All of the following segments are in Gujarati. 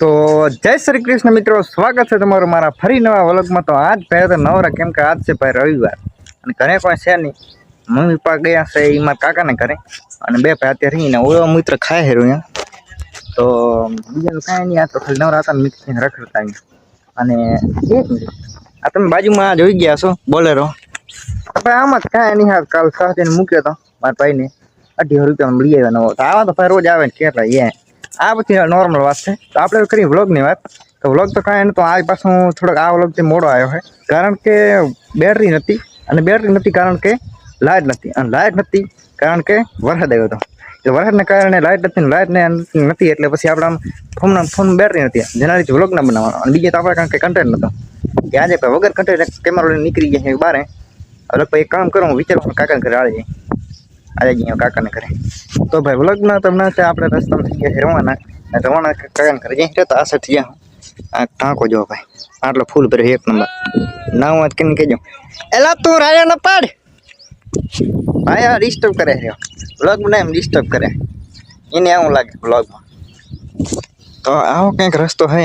તો જય શ્રી કૃષ્ણ મિત્રો, સ્વાગત છે તમારું મારા ફરી નવા વ્લોગમાં। તો આજ પહેલા તો નવરા, કેમ કે આજ છે ભાઈ રવિવાર અને ઘરે કોઈ છે નહીં। મમ્મી પપ્પા ગયા છે એ મારા કાકાને ઘરે અને બે ભાઈ અત્યારે રહીને ઓળો મિત્ર ખાય હેરું અહીંયા। તો બીજાનું કાંઈ નહીં, આ તો ખાલી નવરા હતા મિત્ર રખડતા અને એક મિનિટ આ તમે બાજુમાં જોઈ ગયા છો બોલેરો, ભાઈ આમાં જ કાંઈ નહીં, કાલ સાહેબને મૂક્યો હતો મારા ભાઈને 1800 રૂપિયામાં મળી આવ્યા નવો। તો આવા તો ભાઈ રોજ આવે ને કેટલા એ આ બધી નોર્મલ વાત છે। તો આપણે કરી વ્લોગની વાત। તો વ્લોગ તો કાંઈ નહીં, તો આ પાછું થોડોક આ વ્લોગથી મોડો આવ્યો છે કારણ કે બેટરી નથી, અને બેટરી નથી કારણ કે લાઇટ નથી, અને લાઇટ નથી કારણ કે વરસાદ આવ્યો હતો। તો વરસાદને કારણે લાઇટ નથી ને લાઇટ નથી એટલે પછી આપણા ફોન બેટરી નથી, જેના લીધે વ્લોગ ના બનાવવાનો। અને બીજે તો આપણે કારણ કે કન્ટેન્ટ નહોતો કે આજે વગર કન્ટેન્ટ કેમેરો લઈને નીકળી ગયા છે બારે। હવે એક કામ કરો, હું વિચારું કાકાને ઘરે આવી જાય આજે કાકાને ઘરે। તો ભાઈ વ્લોગના તમને આપણે રસ્તામાં થઈ ગયા છે રવાના કાકાને ઘરે જઈ તો આ સાઈડ જ્યાં આ ટાંકો જો ભાઈ આટલો ફૂલ ભર્યો એક નંબર ના વાત કરીને કહેજો એલા તું રાયો ન પાડ ભાઈ, આ ડિસ્ટર્બ કરે છે વ્લોગ બનાવે એમ ડિસ્ટર્બ કરે એને આવું લાગે વ્લોગમાં। તો આવો કંઈક રસ્તો છે,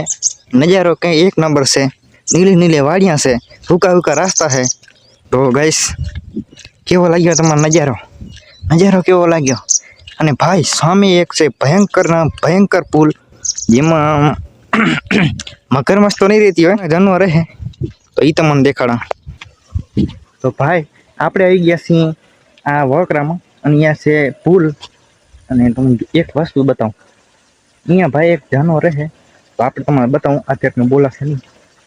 નજારો કંઈ એક નંબર છે, નીલી નીલી વાડિયા છે, ભૂકા ભૂકા રાસ્તા છે। તો ગાઈસ કેવો લાગ્યો તમારો નજારો કેવો લાગ્યો? અને ભાઈ સામે એક છે ભયંકર પુલ, જેમાં મગરમચ્છ તો નહીં રહેતી હોય, જાનવર રહે તો એ તમને દેખાડા। તો ભાઈ આપણે આવી ગયા છીએ આ વોકરામાં, અને અહીંયા છે પુલ, અને તમને એક વસ્તુ બતાવું, અહીંયા ભાઈ એક જાનવર રહે તો આપણે તમારે બતાવું। અત્યારે બોલાશે નહીં,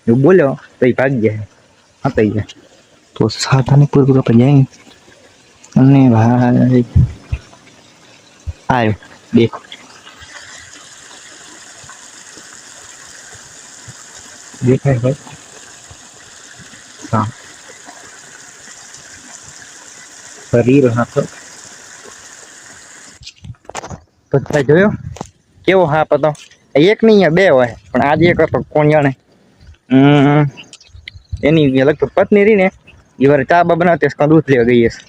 જો બોલ્યો તો એ ભાગી જાય હતાઈ જાય। તો સાવધાની પૂર્વક આપણે જાય અને ભાઈ આવ્યો દેખો, દેખાય ભાઈ હા શરીર હાથો તો ભાઈ જોયો કેવો હાપ હતો? એક નહીં બે હોય, પણ આજે એક હતો કોણ જાણે એની લગભગ પત્ની રહી ને એ વાર ચા બા બનાવતી હશે, દૂધ લેવા ગઈ હશે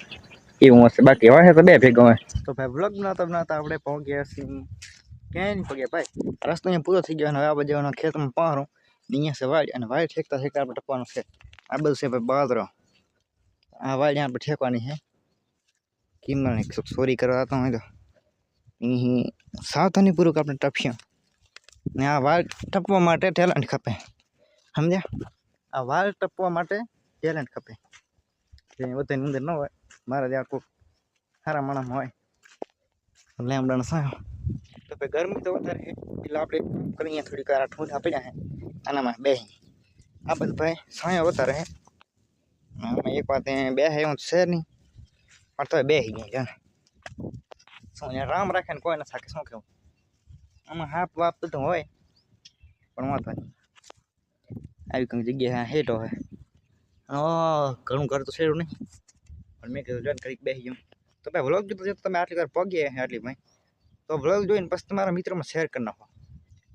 એવું હશે, બાકી હવે તો બે ભેગો હોય। તો ભાઈ વ્લોગ બનાવતા આપણે પહોંચ્યા છીએ ક્યાંય નહીં પગ્યા ભાઈ, રસ્તો અહીંયા પૂરો થઈ ગયો અને આ બાજુ ખેતમાં પારો અહીંયા છે વાડ, અને વાડ ઠેકતા આપણે ટપવાનું છે। આ બધું છે ભાઈ બાદરો, આ વાડ આપણે ઠેકવાની છે કિમરાને ચોરી કરવા તો હોય તો અહીં સાવધાની પૂર્વક આપણે ટપશું ને આ વાડ ટપવા માટે ટેલેન્ટ ખપે, સમજ્યા? આ વાડ ટપવા માટે ટેલેન્ટ ખપે, બધાની અંદર ન હોય, મારા ત્યાં કોઈ સારા માણસ હોય લેમડાનો સાયો। તો ભાઈ ગરમી તો વધારે છે એટલે આપણે અહીંયા થોડીક વાર ઠૂંઠા પડ્યા છે આનામાં બેસી, આ બધું ભાઈ સાયો વધારે છે આમાં એક વાત બે એવું છે નહીં, પણ તો બેસી ગયા જાણે શું રામ રાખે ને કોઈ ના થાકે, શું કેવું? આમાં હાપ વાપ બધું હોય પણ વાંધો નહીં, આવી કંઈક જગ્યાએ હેઠો હોય ઘણું ઘર તો શેરું નહીં, પણ મેં કીધું જોઈને કંઈક બેસી જાઉં। તો ભાઈ વ્લોગ જોતો તમે આટલી વાર પગીએ આટલી ભાઈ, તો વ્લોગ જોઈને પછી તમારા મિત્રોમાં શેર કરી નાખો,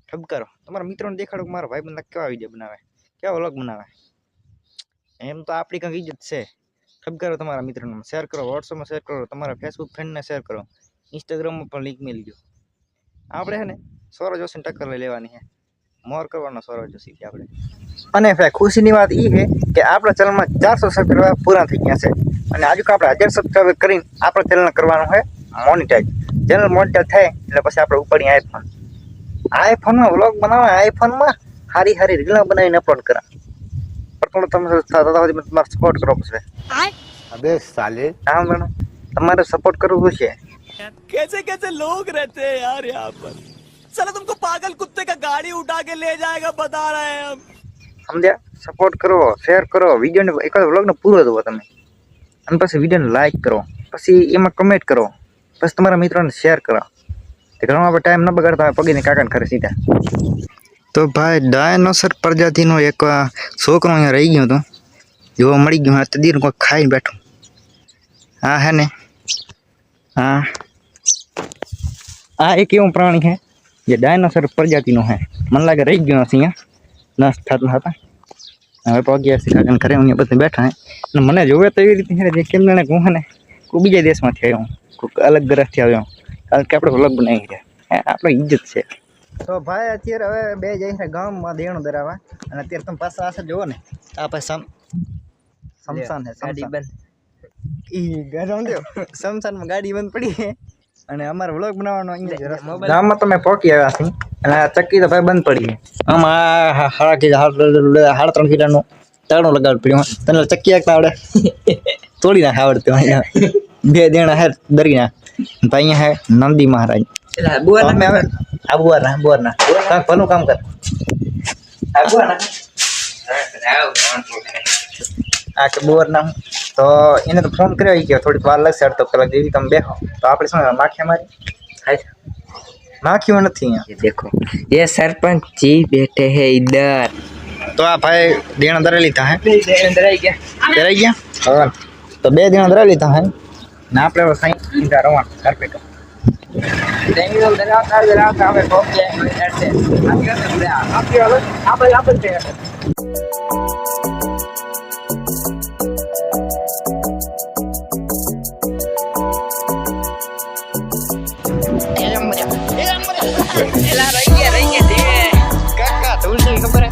ઠપકારો તમારા મિત્રોને દેખાડો કે મારા ભાઈ બંધ કેવા વિડીયો બનાવે, કેવા વ્લોગ બનાવે, એમ તો આપણી કંઈક ઇજ્જત છે। ઠપકારો તમારા મિત્રોને શેર કરો, વોટ્સઅપમાં શેર કરો, તમારા ફેસબુક ફ્રેન્ડને શેર કરો, ઇન્સ્ટાગ્રામમાં પણ લિંક મેળવી દો। આપણે છે ને સૌરવ જોશીને ટક્કર લઈ લેવાની છે, મોર કરવાનો સૌરવ જોશીથી આપણે। અને ભાઈ ખુશીની વાત એ છે કે આપણા ચેનલમાં 400 સબસ્ક્રાઈબર પૂરા થઈ ગયા છે, અને આજુ આપણે 1000 સબસ્ક્રાઈબર કરીને આપણા ચેનલને કરવાનું છે મોનિટાઈઝ। ચેનલ મોનિટાઈઝ થાય એટલે પછી આપણે ઉપાડીએ આઈફોનમાં વ્લોગ બનાવે, આઈફોનમાં સારી રીલો બનાવીને અપલોડ કરા, પણ તમે તમારે સપોર્ટ કરવો પડશે। अबे साले હા મેડમ તમારે સપોર્ટ કરવું છે। कैसे कैसे लोग रहते हैं यार यहाँ पर, साला तुमको पागल कुत्ते का गाड़ी उठा के ले जाएगा बता रहे हैं हम। સમજ્યા? સપોર્ટ કરો, શેર કરો, વિડીયોને એક વ્લોગને પૂરો જુઓ તમે, અને પછી વિડીયોને લાઈક કરો, પછી એમાં કમેન્ટ કરો, પછી તમારા મિત્રોને શેર કરો, તે ઘણો આપણે ટાઈમ ન બગાડતા હોય પગીને કાકાને ઘરે સીધા। તો ભાઈ ડાયનોસર પ્રજાતિનો એક છોકરો અહીંયા રહી ગયો હતો, જોવા મળી ગયો, આ દીર કોઈ ખાઈને બેઠું, હા હે ને હા આ એક એવું પ્રાણી છે જે ડાયનોસર પ્રજાતિનો છે, મને લાગે રહી ગયો હશે અહીંયા નસ થતા હવે પગ્યા છે કાકાને ઘરે અહીંયા બધા બેઠા છે, અને મને જોવે તો એવી રીતે જે કેમ જાણે હું ને કોઈ બીજા દેશમાંથી આવ્યો, કોઈ અલગ ગ્રહથી આવ્યો, કારણ કે આપણે વ્લોગ બનાવી રહ્યા, આપણે ઇજ્જત છે। તો ભાઈ અત્યારે હવે બે જઈ છે ગામમાં દેણું ધરાવવા અને અત્યારે તમે પાછા આશે જુઓ ને આ પછી સમસાન છે ગાડી બંધ સમસાનમાં ગાડી બંધ પડી છે અને અમારો વ્લોગ બનાવવાનો અહીંયા ગામમાં તમે પહોંચી આવ્યા છીએ અને આ ચક્કી તો ભાઈ બંધ પડી છે આમાં સાડા 3 કિલોનું તાળું લગાવવું પડ્યું તને ચક્કી એકતા આવડે તોડી નાખ આવડતું અહીંયા બે દેણા હે દરી નાખ તો અહીંયા હે નંદી મહારાજ તમે હવે બોરના ભલું કામ કર આ કે બોરના તો એને તો ફોન કર્યો ગયો થોડીક વાર લાગશે અડધો કલાક જેવી તમે બેહો તો આપણે શું માખી અમારી माखियों नहीं है। ये देखो ये सरपंच जी बैठे हैं इधर। तो आप भाई देना दरा लेता है डराई गया हाँ तो बे देना दरा लेता है ना आप लोग सही इधर रवान घर पे काका तुलसी खबर है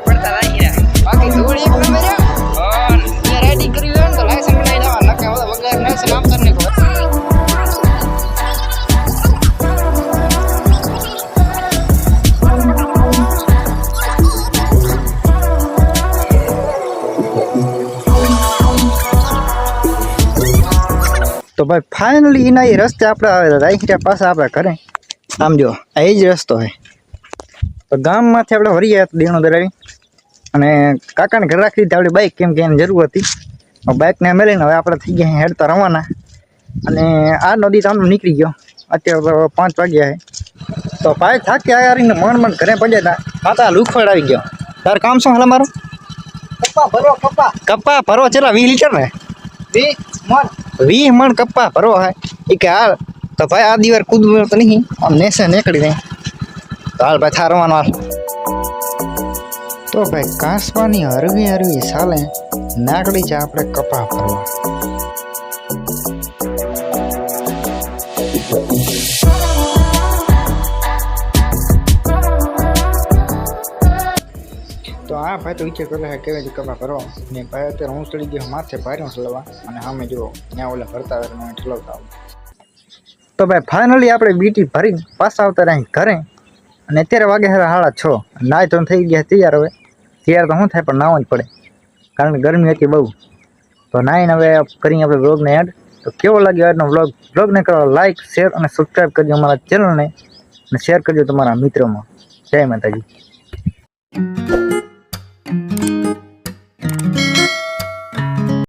पड़ता रही है बाकी धूल एक नंबर है और ये रेडी करी हुई है तो लाइसेंस बनाई ना ना क्या होता वगैरह ना सलाम करने को तो भाई फाइनली इना ये रस्ते આપણે રાઈખિયા પાછા આપણે ઘરે આમ જો આ જ રસ્તો છે તો ગામમાંથી આપણે વરી ગયા દેણો દરાવી અને કાકાને ઘર રાખી દીધી આપણી બાઇક કેમ કે એની જરૂર હતી બાઇકને મેળવીને હવે આપણે થઈ ગયા હેડતા રવાના અને આ નદી તો આમ નીકળી ગયો અત્યારે તો 5 વાગ્યા છે તો ભાઈ થાકી આવીને મન ઘરે પડ્યા હતા પાછા લુખવાડ આવી ગયો તાર કામ શું હાલ મારું કપ્પા ભરો ચલા 20 લીટર ને 20 મણ કપ્પા ભરો है કે હાલ તો ભાઈ આ દીવાર કૂદવું તો નહીં આમ નેસે નીકળી જાય તો હાલ ભાઈ થારવાનો હાલ તો ભાઈ કાંસવાની હરવી સાલે નાકડી છે આપણે કપા ભરવા તો આ ભાઈ તો વિચાર કરે છે કેવી રીતે કપા ભરવા ને ભાઈ અત્યારે હું ચડી ગયો માથે ભાર્યો ચડવા અને સામે જો ત્યાં ઓલા ભરતા હોય મને ઠલવતા આવું તો ભાઈ ફાઇનલી આપણે બીટી ભરી પાછા આવતા રહી ઘરે અને અત્યારે વાગે હવે 6:30 નાય તો થઈ ગયા તૈયાર હવે તૈયાર તો શું થાય પણ નાવું જ પડે કારણ કે ગરમી હતી બહુ તો નાઈને હવે કરી આપણે વ્લોગને એડ તો કેવો લાગ્યો આજનો વ્લોગને કરો લાઈક શેર અને સબસ્ક્રાઈબ કરજો અમારા ચેનલને અને શેર કરજો તમારા મિત્રોમાં જય માતાજી